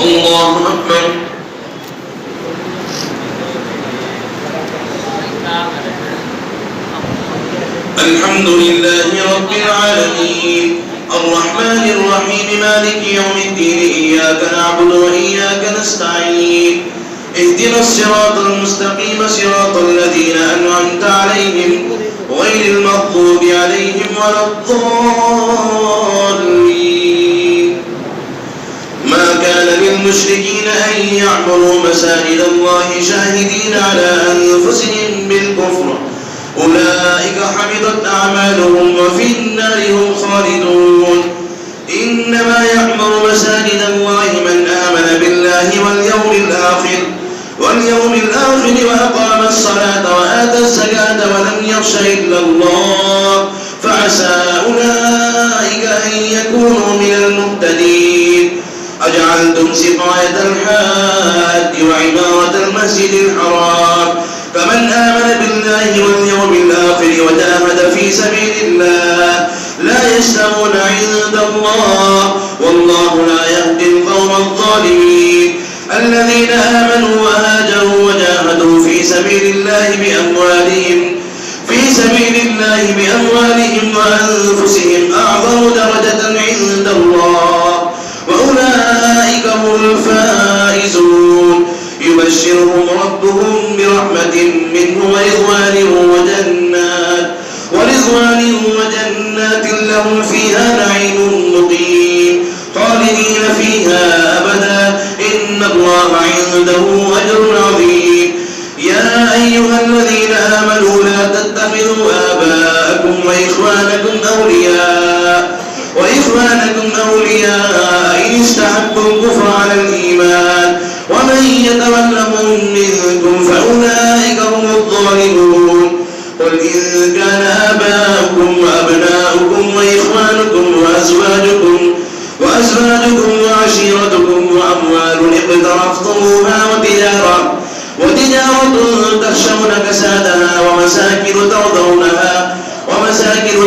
الله أكبر. الحمد لله رب العالمين الرحمن الرحيم مالك يوم الدين إياك نعبد وإياك نستعين اهدنا الصراط المستقيم صراط الذين أنعمت عليهم غير المغضوب عليهم ولا الضالين. ما كان للمشركين أن يعمروا مساجد الله شاهدين على أنفسهم بالكفر أولئك حبطت أعمالهم وفي النار هم خالدون. إنما يعمر مساجد الله من آمن بالله واليوم الآخر وأقام الصلاة وآتى الزكاة ولم يخش إلا الله فعسى أولئك أن يكونوا من المهتدين. أجعلتم سقاية الحاج وعمارة المسجد الحرام فمن آمن بالله واليوم الآخر وجاهد في سبيل الله لا يستوون عند الله والله لا يهدي القوم الظالمين. الذين آمنوا وهاجروا وجاهدوا في سبيل الله بأموالهم وأنفسهم أعظم درجة عند الله وأولئك هم الفائزون. يبشرهم ربهم برحمة منه ورضوان وجنات لهم فيها نعيم مقيم خالدين فيها أبدا إن الله عنده أجر عظيم. يا أيها الذين آمنوا لا تتخذوا آباءكم وإخوانكم أولياء إن استحبوا الكفر على الإيمان ومن يتولهم منكم فأولئك هم الظالمون. قل إن كان آباؤكم وأبناؤكم وإخوانكم وأزواجكم وعشيرتكم وأموال اقترفتموها وتجارة تخشون كسادها ومساكن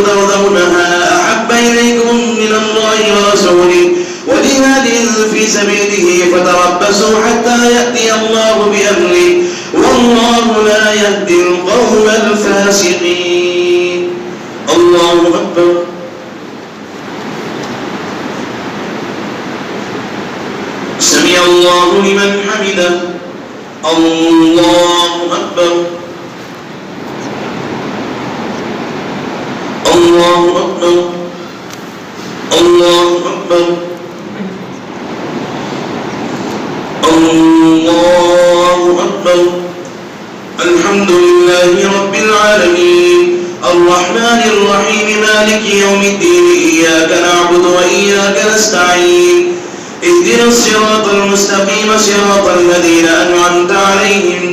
ترضونها أحب إليكم من الله ورسوله وجهاد في سبيله فتربصوا حتى يأتي الله بأمره والله لا يهدي القوم الفاسقين. الله أكبر. سمع الله لمن حمده. الله أكبر. الله أكبر. الله أكبر. الله أكبر. الحمد لله رب العالمين الرحمن الرحيم مالك يوم الدين إياك نعبد وإياك نستعين اهدنا الصراط المستقيم صراط الذين أنعمت عليهم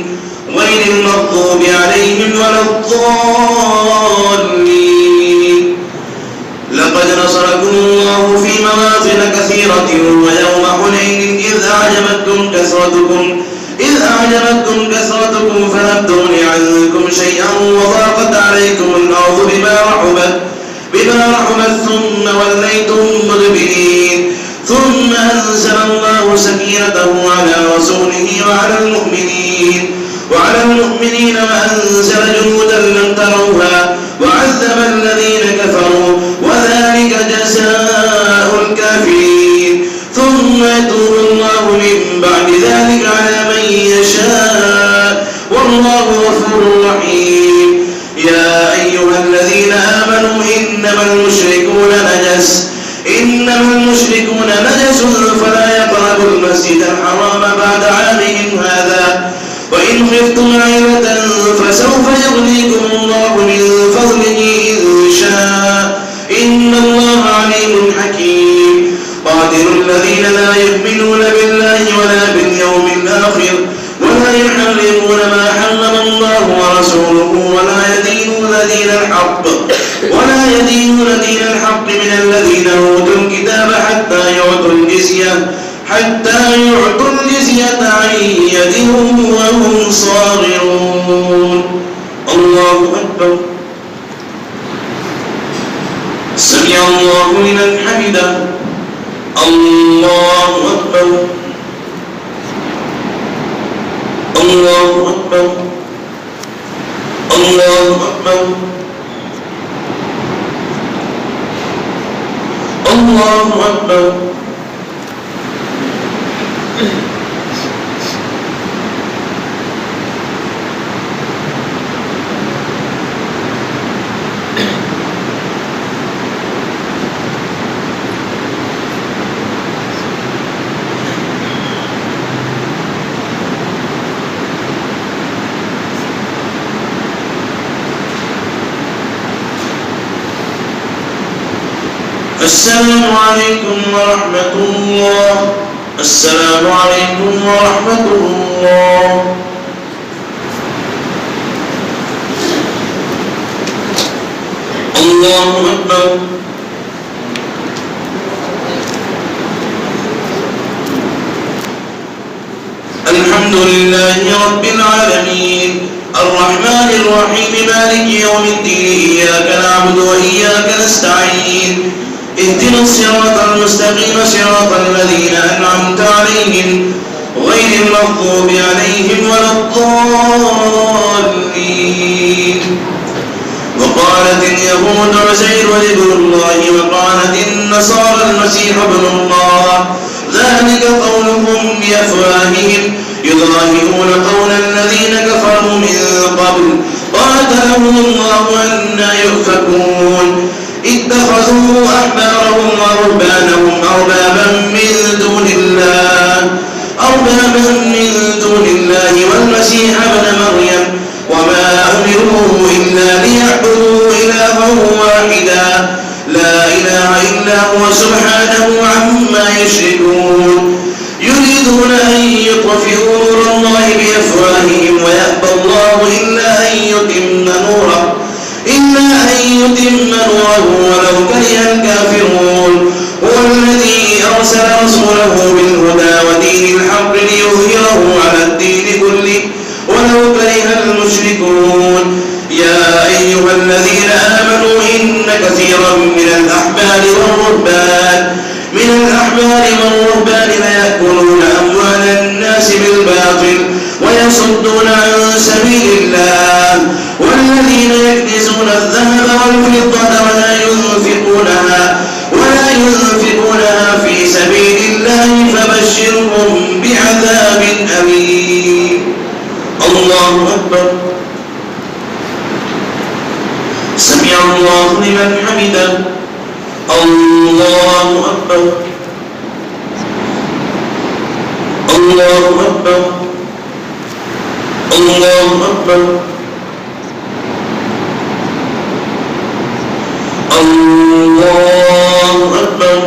غير المغضوب عليهم ولا الضالين. لقد نصركم الله في مواطن كثيرة ويوم حنين إذ أعجبتكم كثرتكم فلم تغن عنكم شيئا وضاقت عليكم الأرض بما رحبت ثم وليتم مدبرين. ثم أنزل الله سكينته على رسوله وعلى المؤمنين وأنزل جنودا لم تروها وعذب الذين كفروا وذلك جزاء الكافرين. ثم يتوب الله من بعد ذلك على من يشاء والله غفور رحيم. يا أيها الذين آمنوا إنما المشركون نجس فلا يقربوا المسجد الحرام بعد عامهم هذا وإن خفتم عيلة فسوف يغنيكم الله من فضله إن شاء إن الله عليم حكيم. قاتل الذين لا يؤمنون بالله ولا باليوم الآخر ولا يحرمون ما حرم الله ورسوله ولا يدينون دين الحق من الذين أوتوا الكتاب حتى يعطوا الجزية عن يد وهم صاغرون. الله أكبر. سمع الله لمن حمده. الله أكبر. أكبر الله أكبر الله أكبر السلام عليكم ورحمة الله السلام عليكم ورحمة الله الله أكبر الحمد لله رب العالمين الرحمن الرحيم مالك يوم الدين إياك نعبد وإياك نستعين اهدنا الصراط المستقيم صراط الذين أنعمت عليهم غير المغضوب عليهم ولا الضالين وقالت اليهود عزير ابن الله وقالت النصارى المسيح ابن الله ذلك قولهم بأفواههم يظاهرون قول الذين كفروا من قبل قاتلهم الله أنى يؤفكون اتخذوا أحبارهم ورهبانهم أربابا من دون الله والمسيح ابن مريم وما أمروا إلا ليعبدوا إلها واحدا لا إله إلا هو سبحانه عما يشركون يريدون أن يطفئوا نور الله بأفواههم ويأبى الله إلا أن يتم نوره ولو كره الكافرون هو الذي أرسل رسوله بالهدى ودين الحق ليظهره على الدين كله ولو كره المشركون يا أيها الذين آمنوا إن كثيرا من الأحبار والرهبان ليأكلون أموال الناس بالباطل ويصدون عن سبيل الله والذين يكنزون الذهب والفضة ولا ينفقونها في سبيل الله فبشرهم بعذاب أليم الله أكبر سمع الله لمن حمده الله أكبر الله أكبر الله أكبر الله أكبر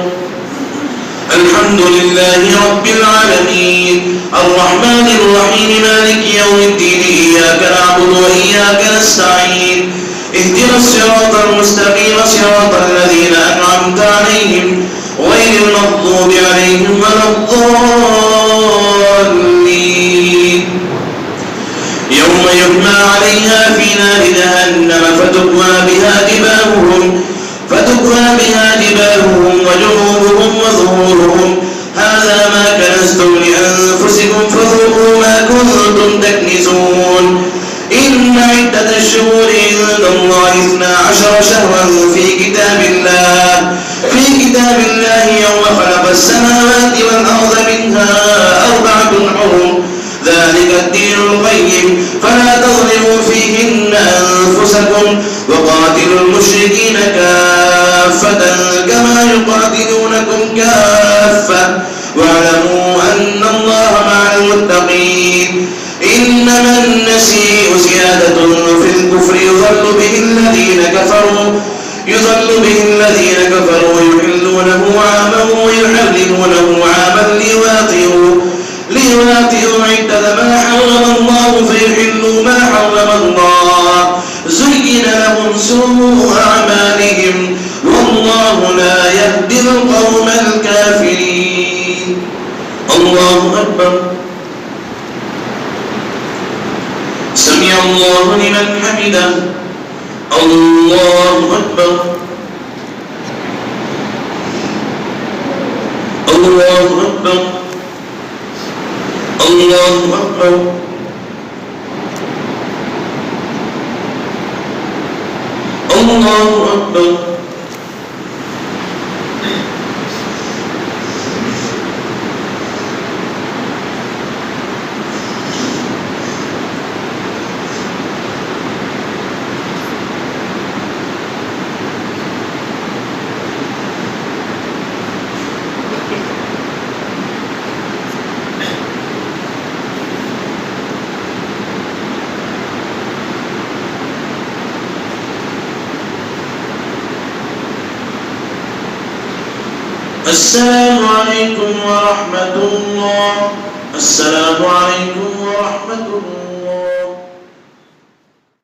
الحمد لله رب العالمين الرحمن الرحيم مالك يوم الدين إياك نعبد وإياك نستعين اهدنا الصراط المستقيم صراط الذين أنعمت عليهم غير المغضوب عليهم ولا الضالين يوم يحمى عليها في نار جهنم فتكوى بها جباههم وجنوبهم وظهورهم هذا ما كنزتم لأنفسكم فذوقوا ما كنتم تكنزون إن عدة الشهور عند الله 12 شهرا في كتاب الله يوم خلق السماوات والأرض منها 4 حرم ذلك الدين القيم فلا تظلموا فيهن أنفسكم وقاتلوا المشركين كافة كما يقاتلونكم كافة واعلموا أن الله مع المتقين إنما النسيء زيادة في الكفر يضل به الذين كفروا يحلونه عاما ويحرمونه عاما ليواطئوا عدة ما حرم الله فيحلوا ما حرم الله زين لهم سوء أعمالهم والله لا يهدي القوم الكافرين الله أكبر سمع الله لمن حمده الله أكبر الله أكبر الله أكبر الله أكبر. السلام عليكم ورحمة الله. السلام عليكم ورحمة الله.